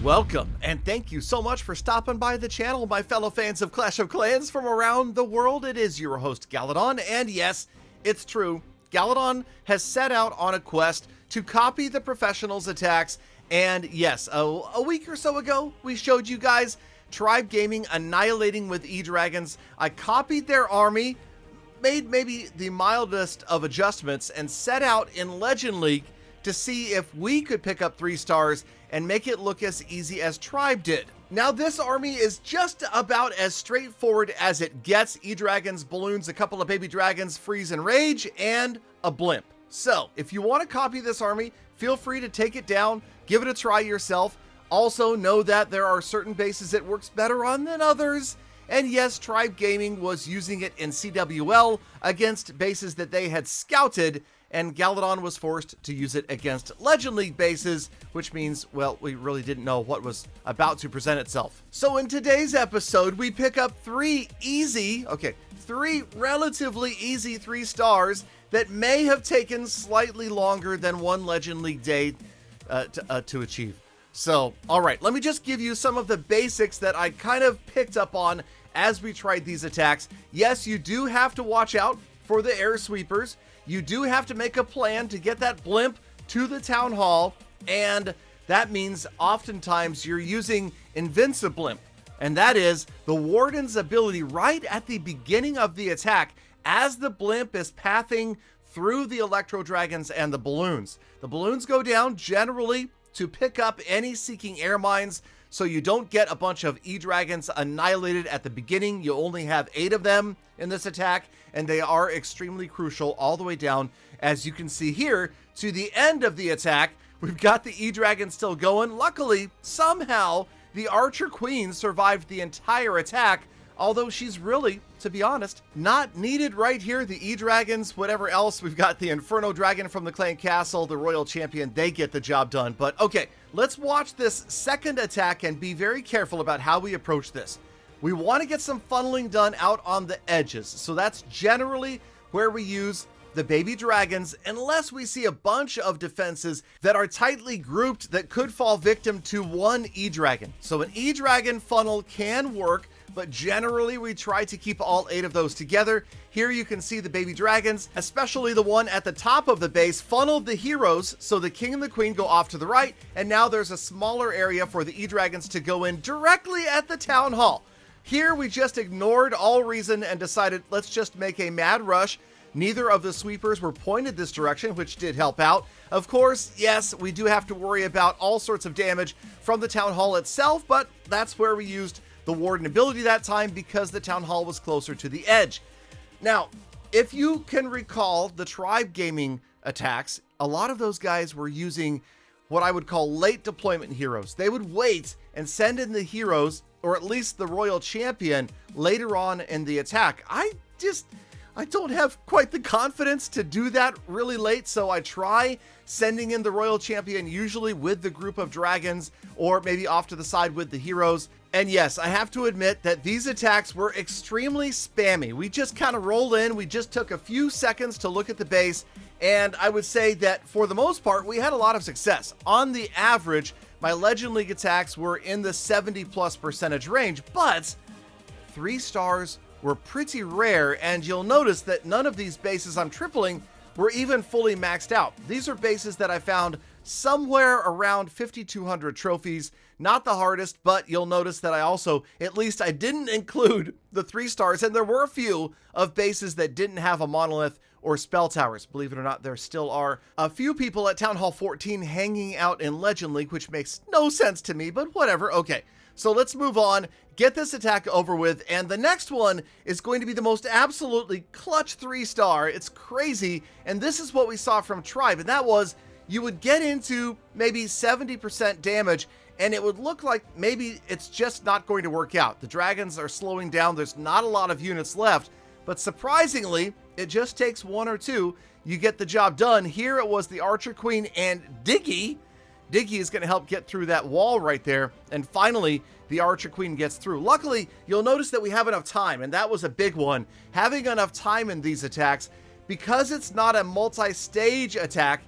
Welcome, and thank you so much for stopping by the channel, my fellow fans of Clash of Clans from around the world. It is your host, Galadon, and yes, it's true, Galadon has set out on a quest to copy the professionals' attacks, and yes, a week or so ago, we showed you guys Tribe Gaming annihilating with E-Dragons. I copied their army, made maybe the mildest of adjustments, and set out in Legend League to see if we could pick up 3 stars and make it look as easy as Tribe did. Now this army is just about as straightforward as it gets. E-Dragons, balloons, a couple of baby dragons, freeze and rage, and a blimp. So if you want to copy this army, feel free to take it down, give it a try yourself. Also know that there are certain bases it works better on than others. And yes, Tribe Gaming was using it in CWL against bases that they had scouted, and Galadon was forced to use it against Legend League bases, which means, well, we really didn't know what was about to present itself. So in today's episode, we pick up 3 relatively easy 3 stars that may have taken slightly longer than one Legend League day to achieve. So, all right, let me just give you some of the basics that I kind of picked up on as we tried these attacks. Yes, you do have to watch out for the air sweepers. You do have to make a plan to get that blimp to the town hall, and that means oftentimes you're using Blimp, and that is the warden's ability right at the beginning of the attack as the blimp is pathing through the electro dragons and the balloons. The balloons go down generally to pick up any seeking air mines, so you don't get a bunch of E-Dragons annihilated at the beginning. You only have 8 of them in this attack, and they are extremely crucial all the way down, as you can see here, to the end of the attack. We've got the E-Dragon still going. Luckily, somehow, the Archer Queen survived the entire attack, although she's really, to be honest, not needed right here. The E-Dragons, whatever else, we've got the Inferno Dragon from the Clan Castle, the Royal Champion, they get the job done. But okay, let's watch this second attack and be very careful about how we approach this. We want to get some funneling done out on the edges, so that's generally where we use the baby dragons, unless we see a bunch of defenses that are tightly grouped that could fall victim to one E-Dragon. So an E-Dragon funnel can work, but generally we try to keep all 8 of those together. Here you can see the baby dragons, especially the one at the top of the base, funneled the heroes, so the king and the queen go off to the right, and now there's a smaller area for the E-Dragons to go in directly at the town hall. Here we just ignored all reason and decided, let's just make a mad rush. Neither of the sweepers were pointed this direction, which did help out. Of course, yes, we do have to worry about all sorts of damage from the town hall itself, but that's where we used the warden ability that time because the town hall was closer to the edge. Now, if you can recall the Tribe Gaming attacks, a lot of those guys were using what I would call late deployment heroes. They would wait and send in the heroes, or at least the Royal Champion, later on in the attack. I don't have quite the confidence to do that really late, so I try sending in the Royal Champion usually with the group of dragons, or maybe off to the side with the heroes. And yes, I have to admit that these attacks were extremely spammy. We just kind of rolled in, we just took a few seconds to look at the base, and I would say that for the most part, we had a lot of success. On the average, my Legend League attacks were in the 70+% range, but 3 stars were pretty rare, and you'll notice that none of these bases I'm tripling were even fully maxed out. These are bases that I found somewhere around 5,200 trophies. Not the hardest, but you'll notice that I also, at least I didn't include the 3 stars, and there were a few of bases that didn't have a monolith or spell towers. Believe it or not, there still are a few people at Town Hall 14 hanging out in Legend League, which makes no sense to me, but whatever. Okay, so let's move on, get this attack over with, and the next one is going to be the most absolutely clutch 3-star. It's crazy, and this is what we saw from Tribe, and that was you would get into maybe 70% damage, and it would look like maybe it's just not going to work out. The dragons are slowing down, there's not a lot of units left, but surprisingly, it just takes 1 or 2, you get the job done. Here it was the Archer Queen and Diggy. Diggy is going to help get through that wall right there, and finally, the Archer Queen gets through. Luckily, you'll notice that we have enough time, and that was a big one. Having enough time in these attacks, because it's not a multi-stage attack,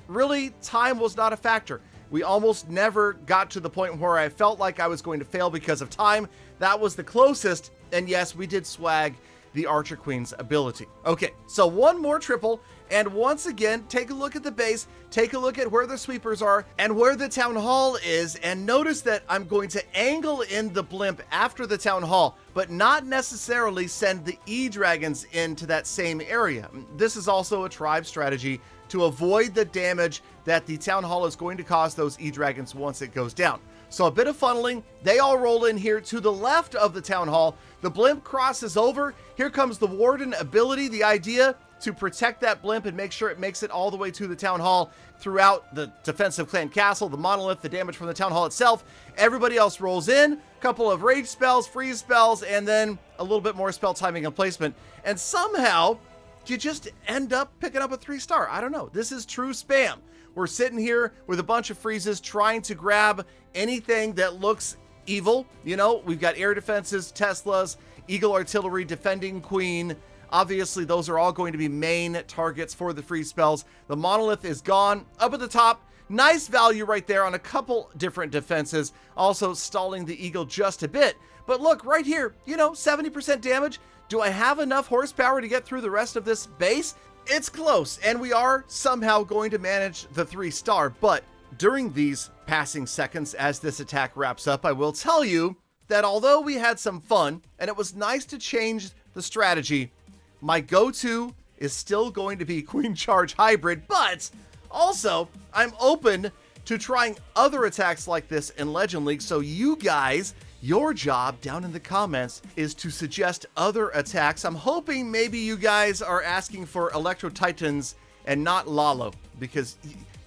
really, time was not a factor. We almost never got to the point where I felt like I was going to fail because of time. That was the closest, and yes, we did swag the Archer Queen's ability. Okay, so one more triple, and once again, take a look at the base, take a look at where the sweepers are, and where the town hall is, and notice that I'm going to angle in the blimp after the town hall, but not necessarily send the E-Dragons into that same area. This is also a tribe strategy to avoid the damage that the town hall is going to cause those E-Dragons once it goes down. So a bit of funneling, they all roll in here to the left of the town hall. The blimp crosses over. Here comes the warden ability, the idea to protect that blimp and make sure it makes it all the way to the town hall throughout the defensive clan castle, the monolith, the damage from the town hall itself. Everybody else rolls in, a couple of rage spells, freeze spells, and then a little bit more spell timing and placement. And somehow you just end up picking up a 3-star. I don't know. This is true spam. We're sitting here with a bunch of freezes trying to grab anything that looks evil. You know, we've got air defenses, Teslas, Eagle Artillery, Defending Queen. Obviously, those are all going to be main targets for the freeze spells. The monolith is gone. Up at the top, nice value right there on a couple different defenses. Also stalling the Eagle just a bit. But look, right here, you know, 70% damage. Do I have enough horsepower to get through the rest of this base? It's close, and we are somehow going to manage the 3-star, but during these passing seconds as this attack wraps up, I will tell you that although we had some fun, and it was nice to change the strategy, my go-to is still going to be Queen Charge Hybrid, but also I'm open to trying other attacks like this in Legend League, so you guys, your job down in the comments is to suggest other attacks. I'm hoping maybe you guys are asking for Electro Titans and not Lalo, because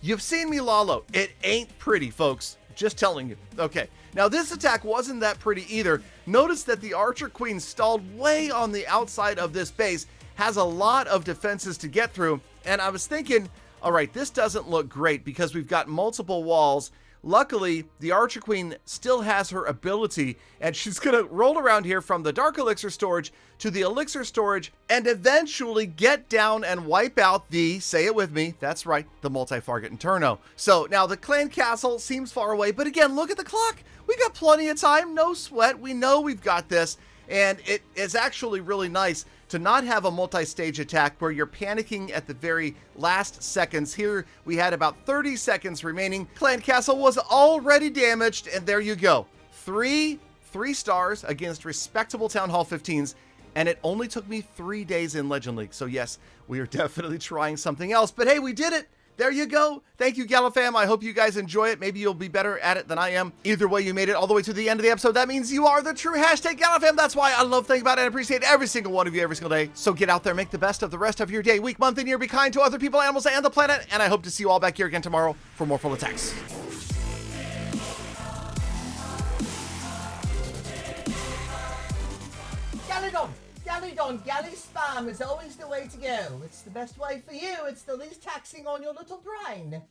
you've seen me Lalo. It ain't pretty, folks. Just telling you. Okay, now this attack wasn't that pretty either. Notice that the Archer Queen stalled way on the outside of this base, has a lot of defenses to get through, and I was thinking, all right, this doesn't look great because we've got multiple walls. Luckily, the Archer Queen still has her ability, and she's going to roll around here from the Dark Elixir storage to the Elixir storage and eventually get down and wipe out the, say it with me, that's right, the Multi-Farget Inferno. So now the clan castle seems far away, but again, look at the clock. We got plenty of time, no sweat. We know we've got this, and it is actually really nice to not have a multi-stage attack where you're panicking at the very last seconds. Here we had about 30 seconds remaining. Clan Castle was already damaged, and there you go. Three stars against respectable Town Hall 15s, and it only took me 3 days in Legend League. So yes, we are definitely trying something else, but hey, we did it. There you go. Thank you, Galafam. I hope you guys enjoy it. Maybe you'll be better at it than I am. Either way, you made it all the way to the end of the episode. That means you are the true hashtag Galafam. That's why I love thinking about it and appreciate every single one of you every single day. So get out there, make the best of the rest of your day, week, month, and year. Be kind to other people, animals, and the planet. And I hope to see you all back here again tomorrow for more full attacks. Galadon, galley spam is always the way to go. It's the best way for you. It's the least taxing on your little brain.